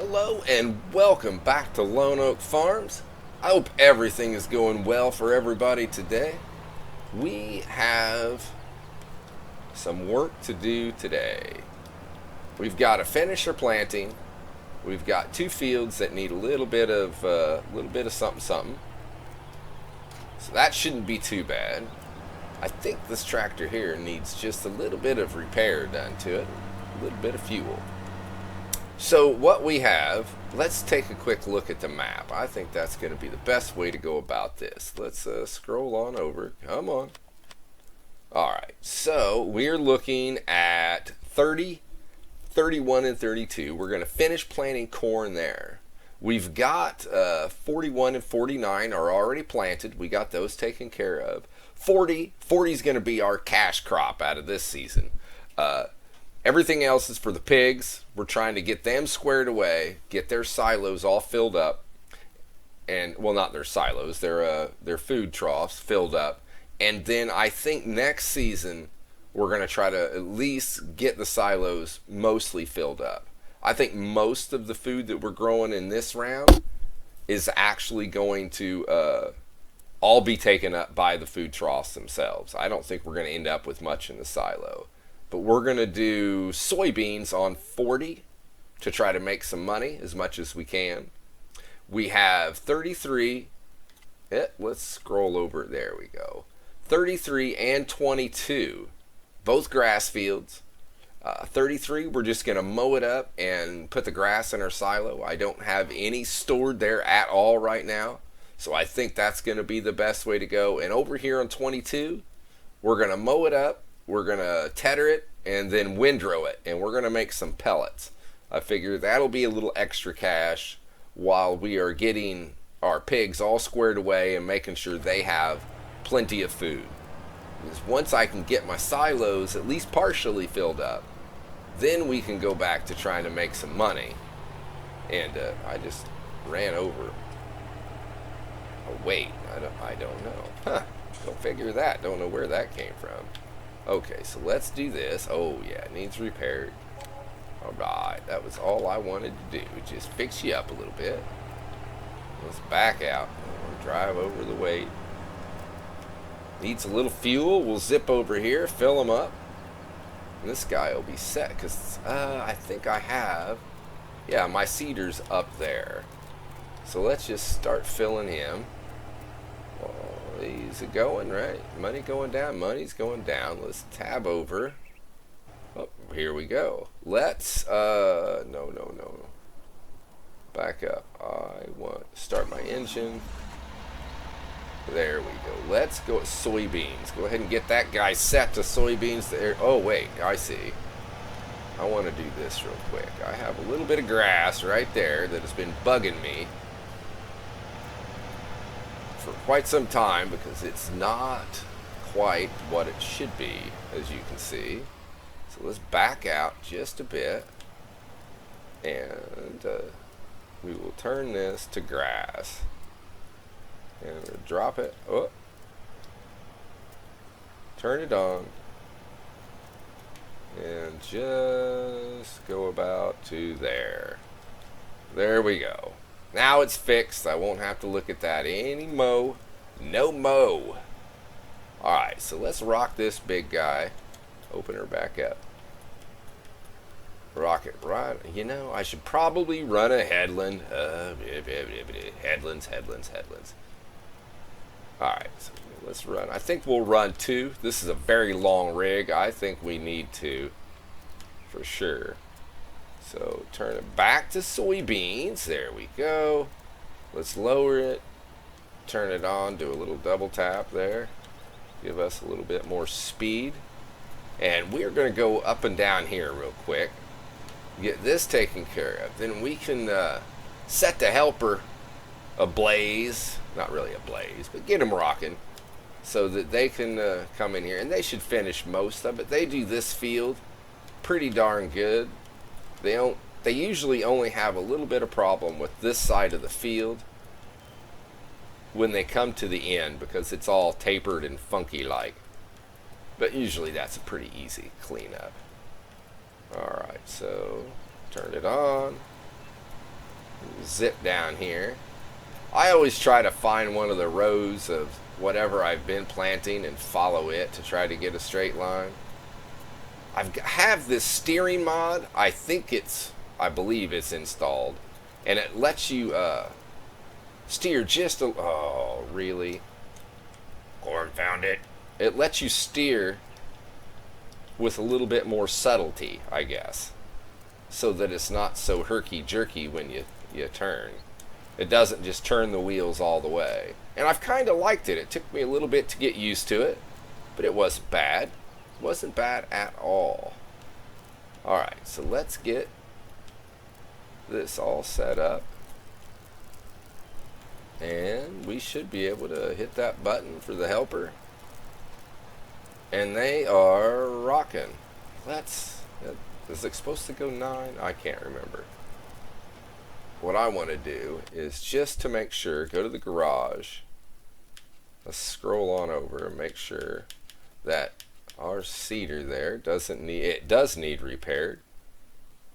Hello and welcome back to Lone Oak Farms. I hope everything is going well for everybody today. We have some work to do today. We've got to finish our planting. We've got two fields that need a little bit of something something. So that shouldn't be too bad. I think this tractor here needs just a little bit of repair done to it, a little bit of fuel. So what we have, let's take a quick look at the map. I think that's going to be the best way to go about this. Let's scroll on over. Come on. Alright, so we're looking at 30, 31, and 32. We're going to finish planting corn there. We've got 41 and 49 are already planted. We got those taken care of. 40 is going to be our cash crop out of this season. Everything else is for the pigs. We're trying to get them squared away, get their silos all filled up, and well, not their silos, their food troughs filled up. And then I think next season we're going to try to at least get the silos mostly filled up. I think most of the food that we're growing in this round is actually going to all be taken up by the food troughs themselves. I don't think we're going to end up with much in the silo. But we're going to do soybeans on 40 to try to make some money as much as we can. We have 33. Let's scroll over. There we go. 33 and 22. Both grass fields. 33, we're just going to mow it up and put the grass in our silo. I don't have any stored there at all right now. So I think that's going to be the best way to go. And over here on 22, we're going to mow it up. We're going to tether it and then windrow it, and we're going to make some pellets. I figure that'll be a little extra cash while we are getting our pigs all squared away and making sure they have plenty of food. Because once I can get my silos at least partially filled up, then we can go back to trying to make some money. And I just ran over. Oh, wait, I don't know. Huh, don't figure that. Don't know where that came from. Okay, so let's do this. Oh, yeah, it needs repaired. Alright, that was all I wanted to do. Just fix you up a little bit. Let's back out. We'll drive over the weight. Needs a little fuel. We'll zip over here, fill them up. And this guy will be set, because I think I have... Yeah, my seeder's up there. So let's just start filling him. He's going, right? Money going down, money's going down. Let's tab over. Oh, here we go. Let's, no. Back up. I want to start my engine. There we go. Let's go with soybeans. Go ahead and get that guy set to soybeans there. Oh, wait, I see. I want to do this real quick. I have a little bit of grass right there that has been bugging me for quite some time because it's not quite what it should be, as you can see. So let's back out just a bit, and we will turn this to grass, and we'll drop it. Oh, turn it on, and just go about to there. There we go. Now it's fixed. I won't have to look at that anymore. No mo. Alright, so let's rock this big guy. Open her back up. Rock it right. You know, I should probably run a headland. Headlands. Alright, so let's run. I think we'll run 2. This is a very long rig. I think we need to, for sure. So turn it back to soybeans. There we go. Let's lower it. Turn it on. Do a little double tap there. Give us a little bit more speed. And we're going to go up and down here real quick. Get this taken care of. Then we can set the helper ablaze. Not really ablaze, but get them rocking. So that they can come in here. And they should finish most of it. They do this field pretty darn good. They usually only have a little bit of problem with this side of the field when they come to the end because it's all tapered and funky like. But usually that's a pretty easy cleanup. Alright, so turn it on. zip down here. I always try to find one of the rows of whatever I've been planting and follow it to try to get a straight line. Have this steering mod. I believe it's installed, and it lets you steer just a. Oh, really? Corn found it. It lets you steer with a little bit more subtlety, I guess, so that it's not so herky-jerky when you turn. It doesn't just turn the wheels all the way. And I've kind of liked it. It took me a little bit to get used to it, but it wasn't bad. It wasn't bad at all. Alright, so let's get this all set up. And we should be able to hit that button for the helper. And they are rocking. Is it supposed to go 9? I can't remember. What I want to do is just to make sure, go to the garage. Let's scroll on over and make sure that our seeder there does need repaired.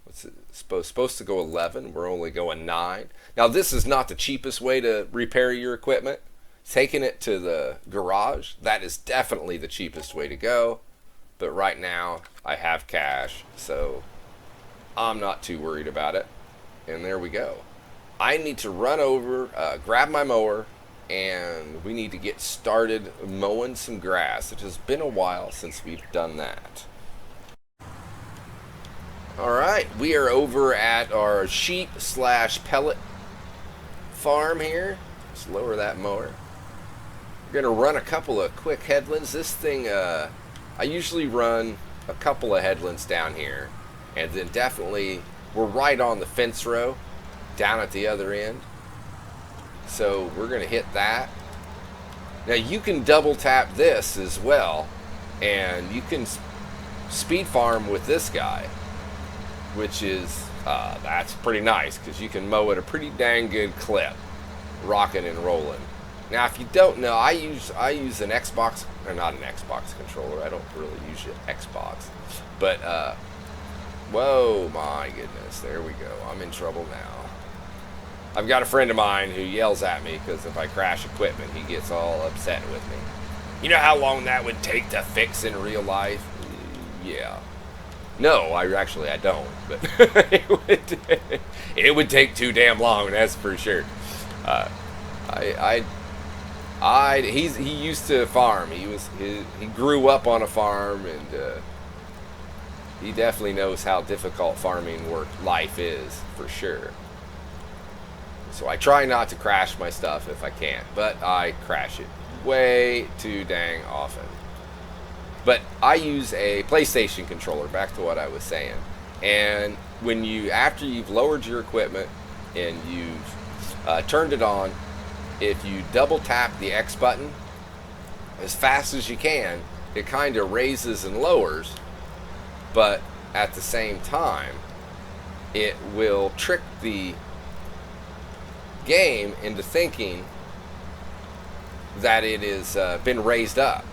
What's it supposed to go 11? We're only going 9. Now this is not the cheapest way to repair your equipment. Taking it to the garage, that is definitely the cheapest way to go. But right now I have cash, so I'm not too worried about it. And there we go. I need to run over, grab my mower, and we need to get started mowing some grass. It has been a while since we've done that. Alright, we are over at our sheep/pellet farm here. Let's lower that mower. We're going to run a couple of quick headlands. This thing, I usually run a couple of headlands down here, and then definitely we're right on the fence row down at the other end, so we're going to hit that. Now you can double tap this as well, and you can speed farm with this guy, which is that's pretty nice because you can mow at a pretty dang good clip, rocking and rolling. Now, if you don't know, I use an Xbox, or not an Xbox controller. I don't really use an Xbox, but whoa, my goodness, there we go. I'm in trouble now. I've got a friend of mine who yells at me because if I crash equipment, he gets all upset with me. You know how long that would take to fix in real life? Yeah. No, I don't, but it would take too damn long, that's for sure. He used to farm. He grew up on a farm, and he definitely knows how difficult farming life is for sure. So I try not to crash my stuff if I can, but I crash it way too dang often. But I use a PlayStation controller, back to what I was saying. And after you've lowered your equipment and you've turned it on, if you double tap the X button as fast as you can, it kind of raises and lowers, but at the same time, it will trick the game into thinking that it has been raised up.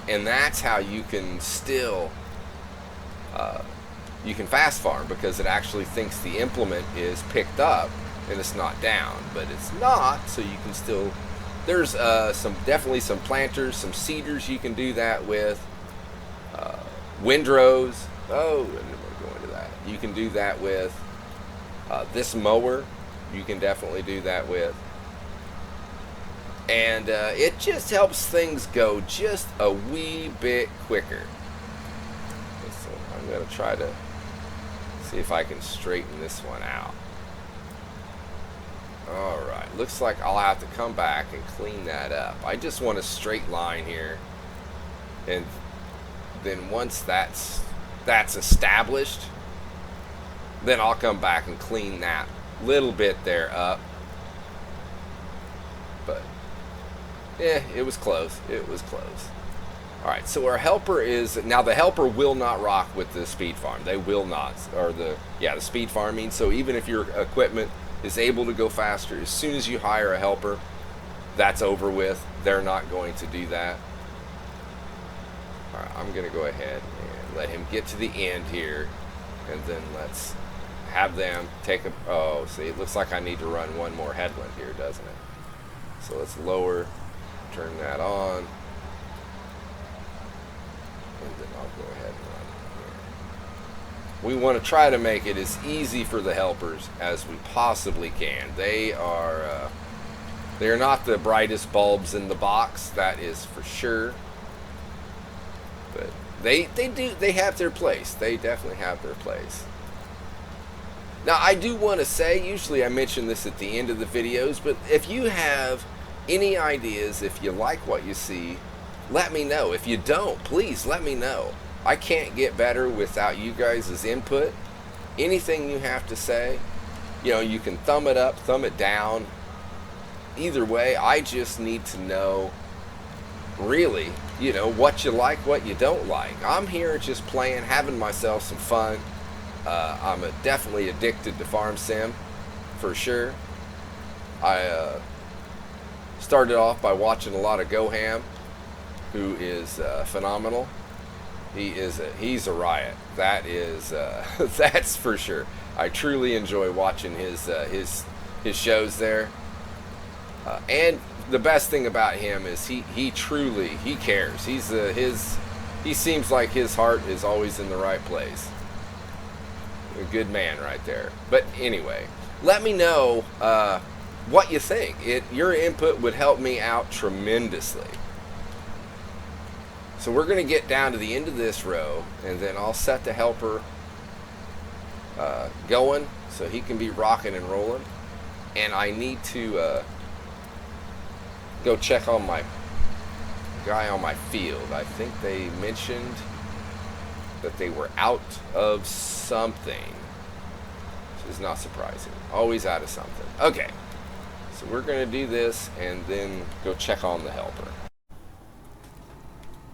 And that's how you can still you can fast farm, because it actually thinks the implement is picked up and it's not down, but it's not, so you can still, there's definitely some planters, some seeders you can do that with, windrows. Oh, and we're going to that. You can do that with this mower. You can definitely do that with, and it just helps things go just a wee bit quicker. So I'm going to try to see if I can straighten this one out. Alright, looks like I'll have to come back and clean that up. I just want a straight line here, and then once that's established, then I'll come back and clean that little bit there up. But yeah, it was close. It was close. Alright, so our helper is, now the helper will not rock with the speed farm. They will not, or the speed farming. So even if your equipment is able to go faster, as soon as you hire a helper, that's over with. They're not going to do that. Alright, I'm going to go ahead and let him get to the end here, and then let's have them take a, oh, see, it looks like I need to run one more headland here, doesn't it? So let's lower, turn that on, and then I'll go ahead and run here. We want to try to make it as easy for the helpers as we possibly can. They are not the brightest bulbs in the box, that is for sure. But they have their place. They definitely have their place. Now, I do want to say, usually I mention this at the end of the videos, but if you have any ideas, if you like what you see, let me know. If you don't, please let me know. I can't get better without you guys' input. Anything you have to say, you know, you can thumb it up, thumb it down. Either way, I just need to know, really, you know, what you like, what you don't like. I'm here just playing, having myself some fun. I'm definitely addicted to Farm Sim, for sure. I started off by watching a lot of Goham, who is phenomenal. He's a riot. That is that's for sure. I truly enjoy watching his shows there. And the best thing about him is he truly cares. He seems like his heart is always in the right place. A good man right there. But anyway, let me know what you think. Your input would help me out tremendously. So we're going to get down to the end of this row, and then I'll set the helper going so he can be rocking and rolling. And I need to go check on my guy on my field. I think they mentioned that they were out of something, which is not surprising. Always out of something. Okay, so we're going to do this and then go check on the helper.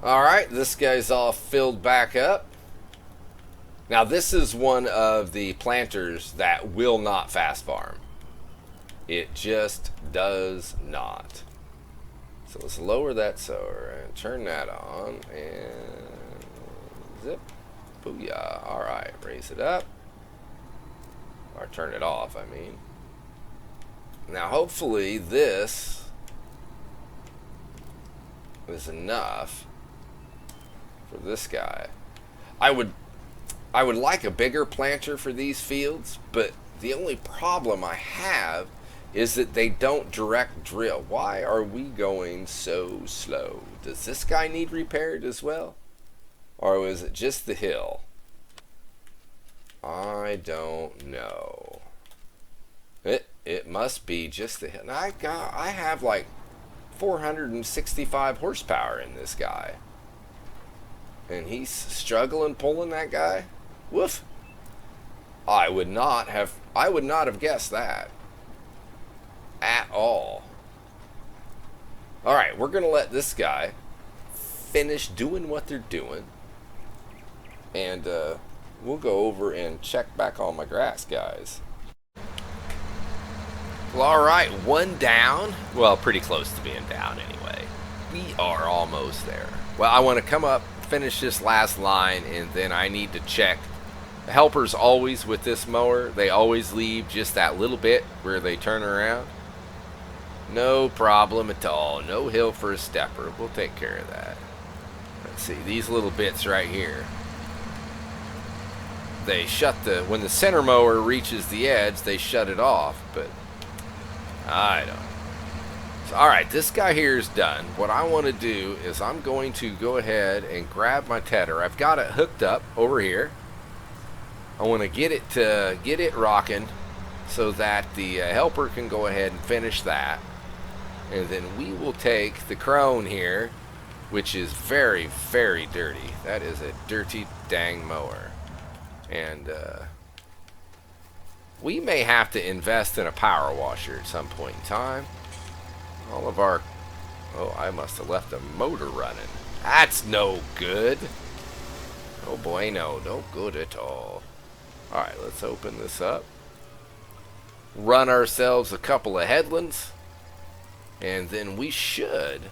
Alright, this guy's all filled back up. Now this is one of the planters that will not fast farm. It just does not. So let's lower that sower and turn that on and zip. Booyah. Alright, raise it up. Or turn it off, I mean. Now hopefully this is enough for this guy. I would like a bigger planter for these fields, but the only problem I have is that they don't direct drill. Why are we going so slow? Does this guy need repaired as well? Or was it just the hill? I don't know. It must be just the hill. Now I have like 465 horsepower in this guy. And he's struggling pulling that guy? Woof. I would not have guessed that. At all. Alright, we're going to let this guy finish doing what they're doing. And we'll go over and check back on my grass, guys. Well, alright, one down. Well, pretty close to being down anyway. We are almost there. Well, I want to come up, finish this last line, and then I need to check. The helpers always, with this mower, they always leave just that little bit where they turn around. No problem at all. No hill for a stepper. We'll take care of that. Let's see, these little bits right here. They shut when the center mower reaches the edge, they shut it off, but I don't know. So, alright, this guy here is done. What I want to do is I'm going to go ahead and grab my tedder. I've got it hooked up over here. I want to get it rocking so that the helper can go ahead and finish that. And then we will take the crone here, which is very, very dirty. That is a dirty dang mower. And we may have to invest in a power washer at some point in time. All of our... Oh, I must have left the motor running. That's no good. Oh boy, no good at all. Alright, let's open this up. Run ourselves a couple of headlands. And then we should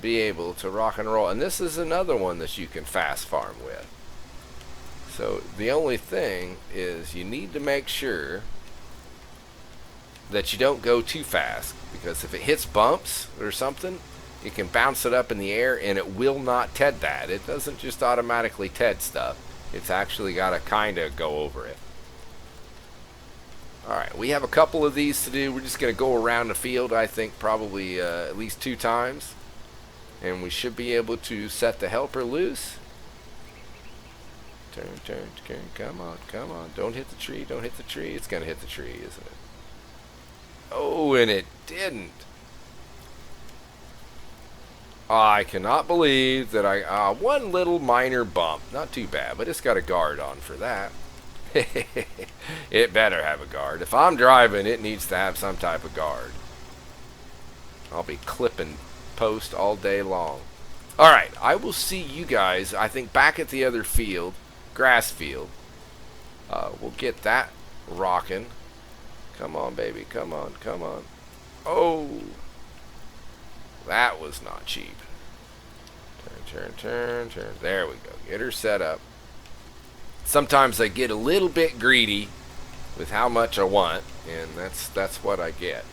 be able to rock and roll. And this is another one that you can fast farm with. So the only thing is you need to make sure that you don't go too fast, because if it hits bumps or something, it can bounce it up in the air and it will not TED that. It doesn't just automatically TED stuff. It's actually got to kind of go over it. Alright, we have a couple of these to do. We're just going to go around the field, I think, probably at least 2 times. And we should be able to set the helper loose. Turn, turn, turn. Come on, come on. Don't hit the tree, don't hit the tree. It's going to hit the tree, isn't it? Oh, and it didn't. I cannot believe that one little minor bump. Not too bad, but it's got a guard on for that. It better have a guard. If I'm driving, it needs to have some type of guard. I'll be clipping post all day long. Alright, I will see you guys, I think, back at the other field, grass field. We'll get that rocking. Come on, baby. Come on, come on. Oh, that was not cheap. Turn, turn, turn, turn. There we go. Get her set up. Sometimes I get a little bit greedy with how much I want, and that's what I get.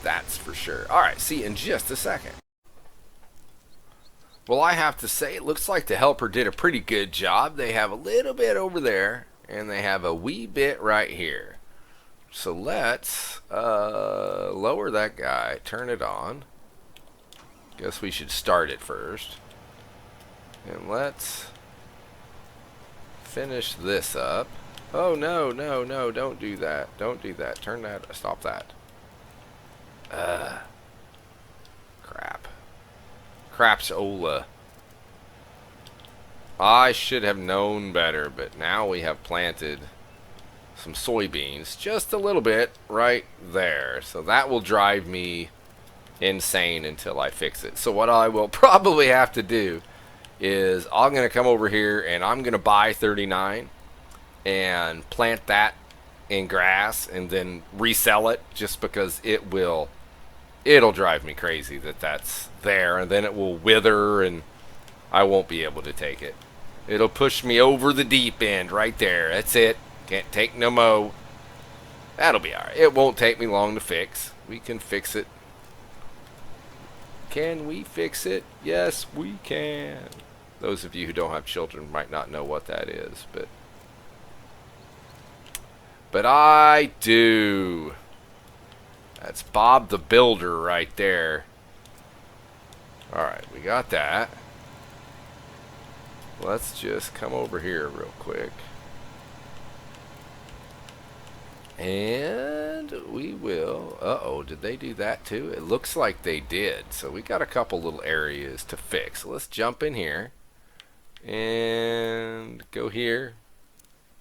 That's for sure. Alright, see you in just a second. Well, I have to say, it looks like the helper did a pretty good job. They have a little bit over there, and they have a wee bit right here. So let's lower that guy, turn it on. Guess we should start it first. And let's finish this up. Oh, no, no, no, don't do that. Don't do that. Turn that, stop that. Crap. Crapsola. I should have known better, but now we have planted some soybeans, just a little bit, right there. So that will drive me insane until I fix it. So what I will probably have to do is I'm going to come over here and I'm going to buy 39 and plant that in grass and then resell it, just because it'll drive me crazy that that's there, and then it will wither and I won't be able to take it. It'll push me over the deep end right there. That's it. Can't take no mo. That'll be alright. It won't take me long to fix. We can fix it. Can we fix it? Yes, we can. Those of you who don't have children might not know what that is, but I do. That's Bob the Builder right there. Alright, we got that. Let's just come over here real quick. And we will... Uh-oh, did they do that too? It looks like they did. So we got a couple little areas to fix. So let's jump in here. And go here.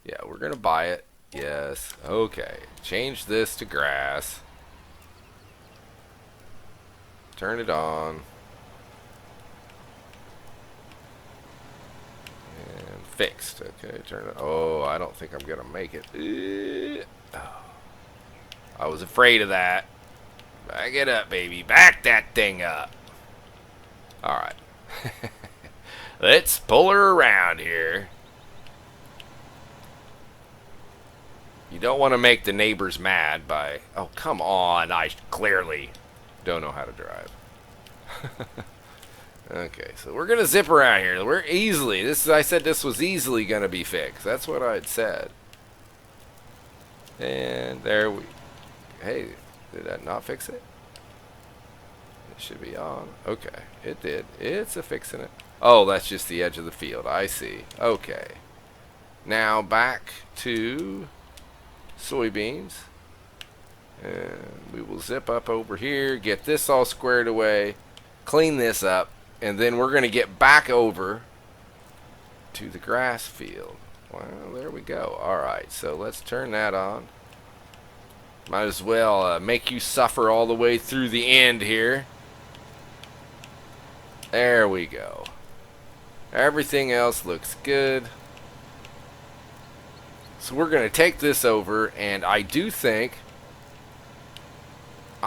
Yeah, we're going to buy it. Yes. Okay. Change this to grass. Turn it on. And fixed. Okay, turn it. Oh, I don't think I'm going to make it. Oh, I was afraid of that. Back it up, baby. Back that thing up. Alright. Let's pull her around here. You don't want to make the neighbors mad by... Oh, come on. I clearly don't know how to drive. Okay, so we're going to zip around here. We're easily... I said this was easily going to be fixed. That's what I'd said. And there we... Hey, did that not fix it? It should be on. Okay, it did. It's a fixing it. Oh, that's just the edge of the field. I see. Okay. Now back to soybeans. And we will zip up over here, get this all squared away, clean this up, and then we're going to get back over to the grass field. Well, there we go. Alright, so let's turn that on. Might as well make you suffer all the way through the end here. There we go. Everything else looks good. So we're going to take this over, and I do think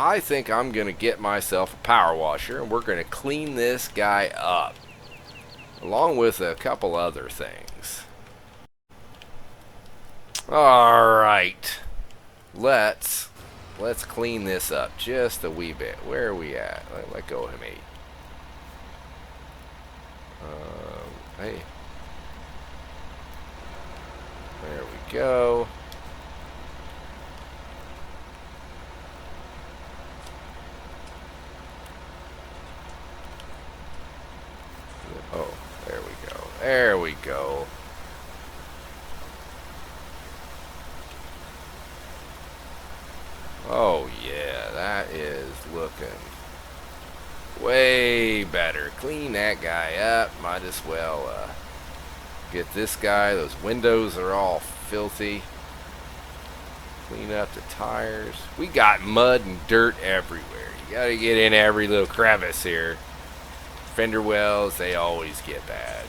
I think I'm going to get myself a power washer, and we're going to clean this guy up, along with a couple other things. Alright. Let's clean this up just a wee bit. Where are we at? Let go of me. Hey. There we go. Oh, there we go. There we go. Oh, yeah, that is looking way better. Clean that guy up. Might as well get this guy. Those windows are all filthy. Clean up the tires. We got mud and dirt everywhere. You gotta get in every little crevice here. Fender wells, they always get bad.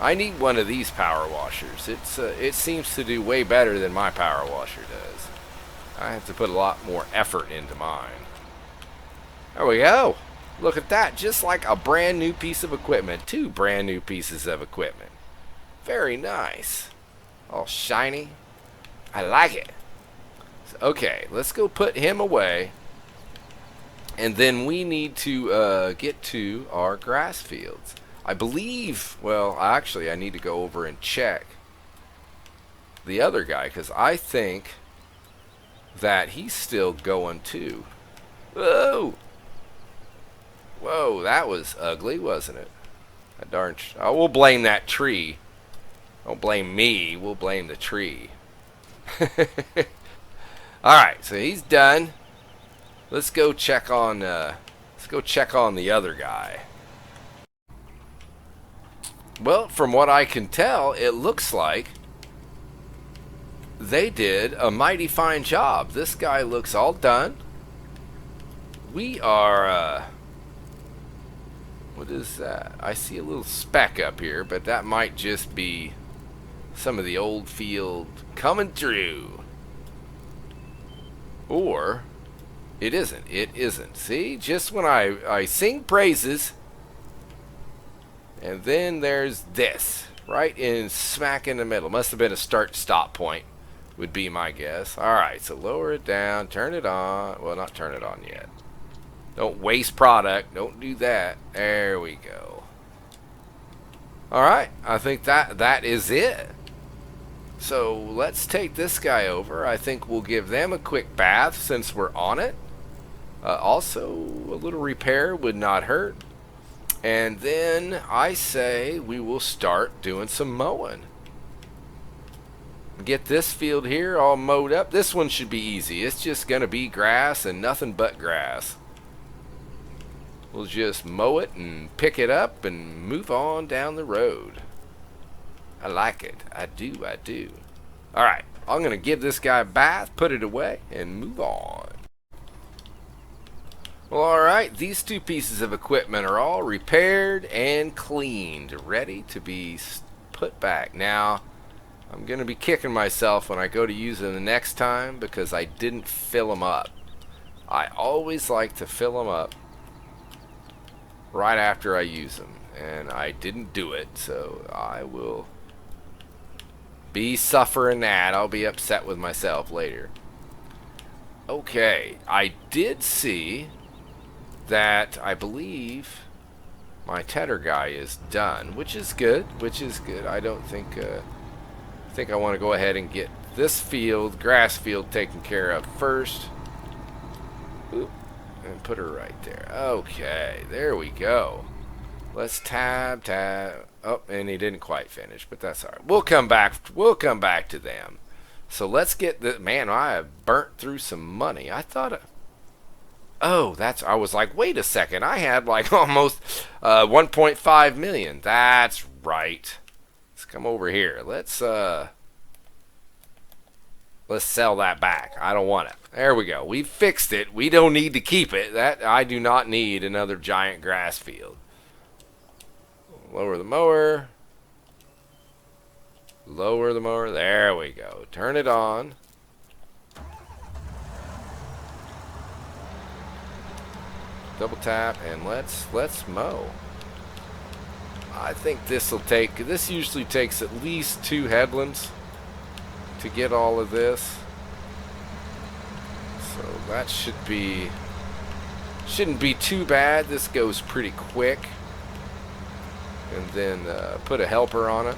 I need one of these power washers. It seems to do way better than my power washer does. I have to put a lot more effort into mine. There we go. Look at that. Just like a brand new piece of equipment. 2 brand new pieces of equipment. Very nice. All shiny. I like it. So, okay, let's go put him away. And then we need to get to our grass fields. I believe, well, actually, I need to go over and check the other guy, because I think that he's still going too. Whoa! Whoa, that was ugly, wasn't it? A darn. Oh, we'll blame that tree. Don't blame me. We'll blame the tree. All right, so he's done. Let's go check on. Let's go check on the other guy. Well, from what I can tell, it looks like they did a mighty fine job. This guy looks all done. We are. What is that? I see a little speck up here, but that might just be some of the old field coming through. Or it isn't. It isn't. See? Just when I sing praises, and then there's this. Right in smack in the middle. Must have been a start-stop point, would be my guess. Alright, so lower it down, turn it on. Well, not turn it on yet. Don't waste product. Don't do that. There we go. Alright, I think that is it. So let's take this guy over. I think we'll give them a quick bath since we're on it. Also, a little repair would not hurt. And then I say we will start doing some mowing. Get this field here all mowed up. This one should be easy. It's just going to be grass and nothing but grass. We'll just mow it and pick it up and move on down the road. I like it. I do. I do. Alright. I'm going to give this guy a bath, put it away, and move on. Well, alright. These 2 pieces of equipment are all repaired and cleaned, ready to be put back. Now, I'm going to be kicking myself when I go to use them the next time because I didn't fill them up. I always like to fill them up right after I use them, and I didn't do it, so I will be suffering that. I'll be upset with myself later. Okay, I did see that I believe my tedder guy is done, which is good, I don't think I want to go ahead and get this field, grass field, taken care of first. Oop. And put her right there. Okay, there we go. Let's tab. Oh, and he didn't quite finish, but that's all right. We'll come back to them. So let's get the man. I have burnt through some money. I thought. Oh, I was like, wait a second. I had like almost 1.5 million. That's right. Let's come over here. Let's sell that back. I don't want it. There we go. We fixed it. We don't need to keep it. I do not need another giant grass field. Lower the mower. Lower the mower. There we go. Turn it on. Double tap, and let's mow. I think this usually takes at least 2 headlands to get all of this. So that shouldn't be too bad. This goes pretty quick. And then put a helper on it.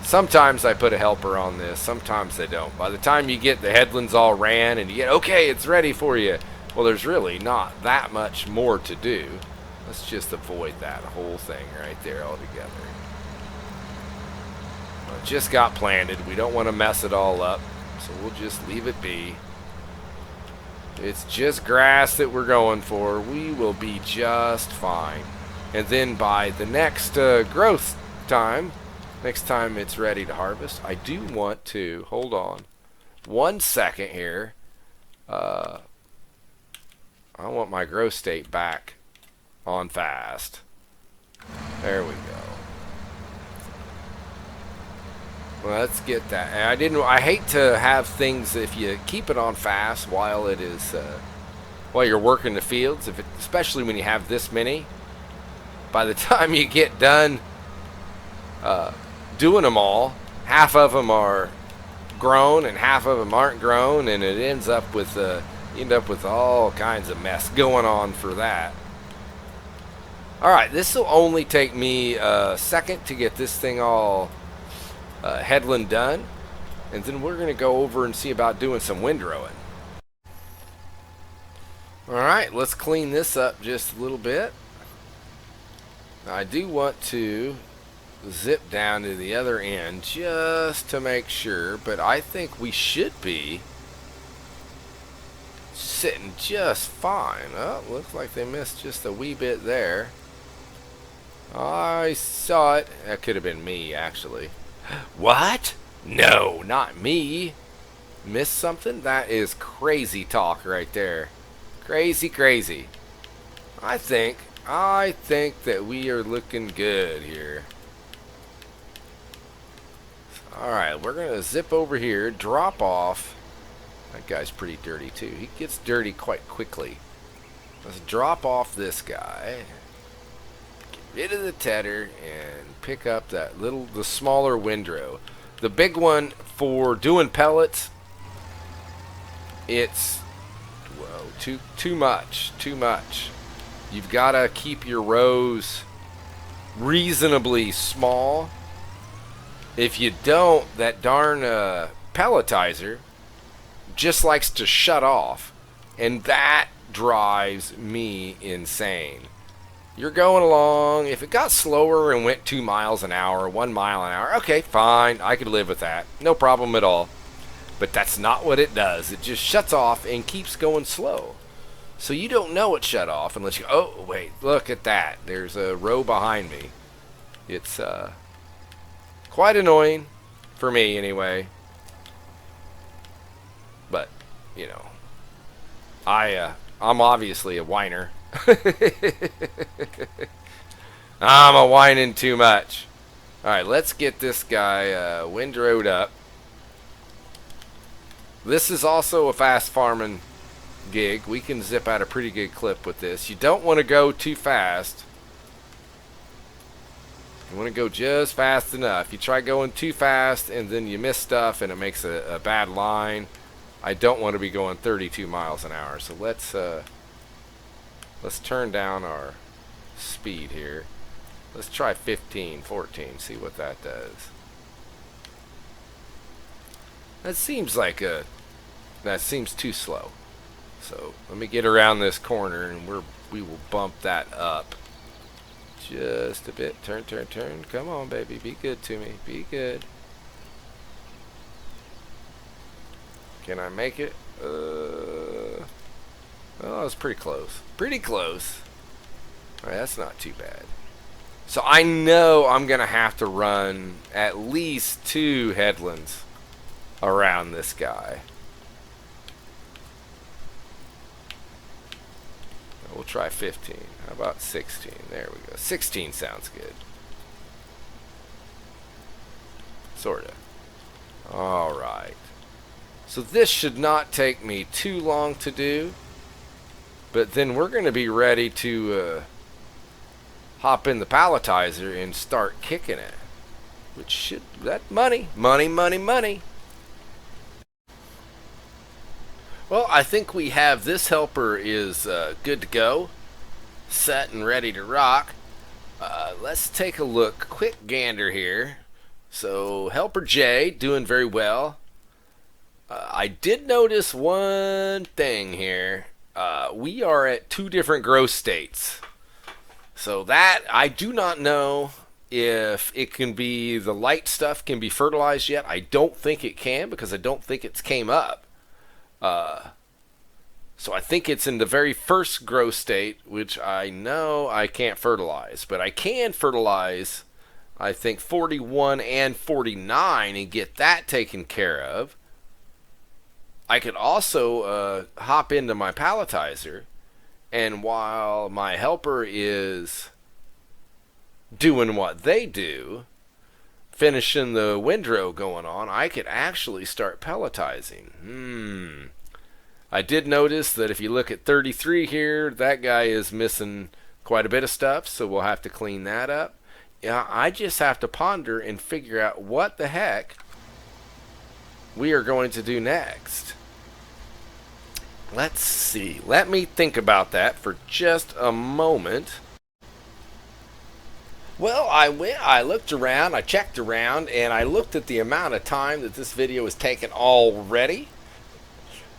Sometimes I put a helper on this, sometimes I don't. By the time you get the headlands all ran and you get, okay, it's ready for you, well, there's really not that much more to do. Let's just avoid that whole thing right there altogether. Well, it just got planted. We don't want to mess it all up, so we'll just leave it be. It's just grass that we're going for. We will be just fine. And then by the next growth time, next time it's ready to harvest, I do want to, hold on 1 second here. I want my growth state back on fast. There we go. Well, let's get that. And I hate to have things, if you keep it on fast while it is, while you're working the fields, especially when you have this many, by the time you get done doing them all, half of them are grown and half of them aren't grown, and it ends up with you end up with all kinds of mess going on for that. Alright, this will only take me a second to get this thing all headland done, and then we're going to go over and see about doing some windrowing. Alright, let's clean this up just a little bit. I do want to zip down to the other end just to make sure, but I think we should be sitting just fine. Oh, looks like they missed just a wee bit there. I saw it. That could have been me, actually. What? No, not me. Missed something? That is crazy talk right there. Crazy, crazy. I think that we are looking good here. Alright, we're going to zip over here, drop off. That guy's pretty dirty too. He gets dirty quite quickly. Let's drop off this guy. Get rid of the tedder and pick up that the smaller windrow. The big one for doing pellets, it's, whoa, too much. You've got to keep your rows reasonably small. If you don't, that darn pelletizer just likes to shut off, and that drives me insane. You're going along, if it got slower and went 2 miles an hour, 1 mile an hour, okay, fine, I could live with that, no problem at all. But that's not what it does. It just shuts off and keeps going slow. So you don't know it shut off unless you go, oh wait, look at that, there's a row behind me. It's quite annoying for me anyway. But, you know, I'm obviously a whiner. I'm a whining too much. Alright, let's get this guy windrowed up. This is also a fast farming gig. We can zip out a pretty good clip with this. You don't want to go too fast. You want to go just fast enough. You try going too fast and then you miss stuff and it makes a bad line. I don't want to be going 32 miles an hour. So let's turn down our speed here. Let's try 15, 14, see what that does. That seems too slow. So let me get around this corner and we will bump that up just a bit. Turn. Come on, baby. Be good to me. Be good. Can I make it? Oh, it's pretty close. Pretty close. Alright, that's not too bad. So I know I'm going to have to run at least 2 headlands around this guy. We'll try 15. How about 16? There we go. 16 sounds good. Sorta. Alright. So this should not take me too long to do. But then we're going to be ready to hop in the palletizer and start kicking it. Which should, that money. Well, I think we have this helper is good to go. Set and ready to rock. Let's take a look. Quick gander here. So, helper J doing very well. I did notice one thing here. We are at 2 different growth states. So that, I do not know if it can be, the light stuff can be fertilized yet. I don't think it can, because I don't think it's came up. So I think it's in the very first growth state, which I know I can't fertilize. But I can fertilize, I think, 41 and 49 and get that taken care of. I could also hop into my palletizer, and while my helper is doing what they do, finishing the windrow going on, I could actually start pelletizing. I did notice that if you look at 33 here, that guy is missing quite a bit of stuff, so we'll have to clean that up. Yeah, I just have to ponder and figure out what the heck we are going to do next. Let's see. Let me think about that for just a moment. Well, I looked around, I checked around, and I looked at the amount of time that this video has taken already.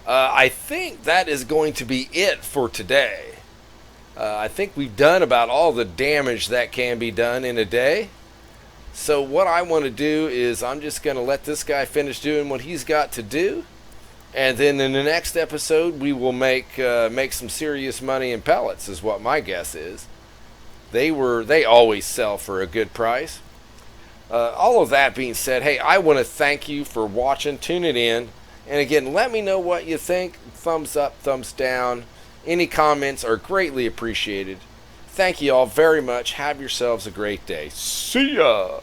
I think that is going to be it for today. I think we've done about all the damage that can be done in a day. So what I want to do is I'm just going to let this guy finish doing what he's got to do. And then in the next episode, we will make some serious money in pellets, is what my guess is. They always sell for a good price. All of that being said, hey, I want to thank you for watching, tuning in. And again, let me know what you think. Thumbs up, thumbs down. Any comments are greatly appreciated. Thank you all very much. Have yourselves a great day. See ya!